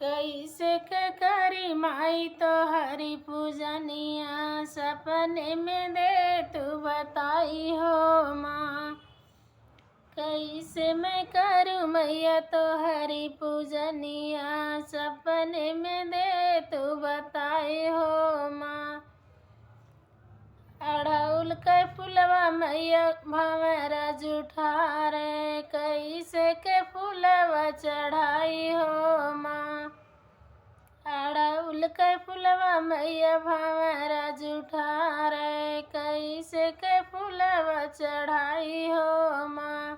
कैसे के करी माई तो हरी पूजनिया, सपने में दे तू बताई हो माँ। कैसे मैं करूँ मैया तो हरी पूजनिया, सपने में दे तू बताई हो माँ। अड़हुल के फुलवा मैया भंवरा जुठारे, कैसे के फुलवा चढ़ाई हो माँ। अड़हुल के फुलवा मैया भंवरा जुठारे, कैसे के फुलवा चढ़ाई हो माँ।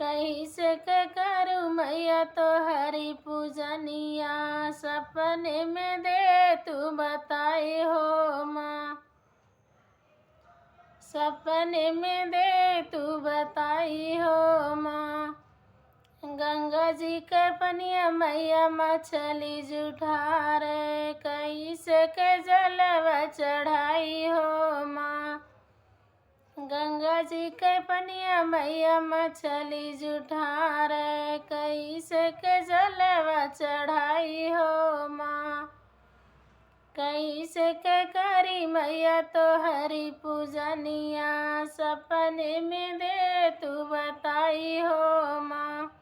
कैसे के करूँ मैया तो हरी पूजनिया, सपने में दे तू बताई हो माँ। सपने में दे तू बताई हो माँ। गंगा जी के पनिया मैया मछली जुठारे, कैसे के जलवा चढ़ाई हो माँ। गंगा जी के पनिया मैया मछली जुठारे, कैसे के जलवा चढ़ाई हो माँ। कैसे के करी मैया तो हरी पूजनिया, सपने में दे तू बताई हो माँ।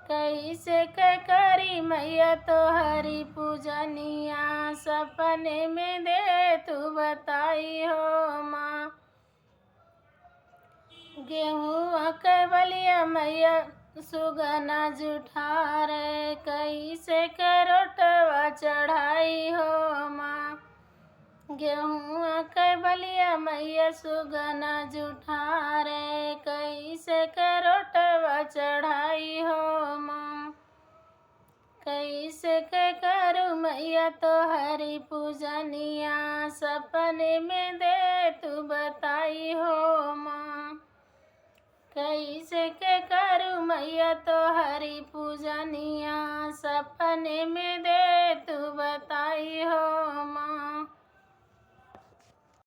कैसे के करी मैया तो हरी पूजनिया, सपने में दे तू बताई हो माँ। गेहूँ के बलिया मैया सुगना जुठारे, कैसे के रोटवा चढ़ाई हो माँ। गेहूँ के बलिया मैया सुगना जुठारे, कैसे के रोटवा चढ़ाई हो माँ। कैसे के करूँ मैया तो हरी पूजनिया, सपने में दे तू बताई हो माँ। कैसे के करूँ मैया तो हरी पूजनिया, सपने में दे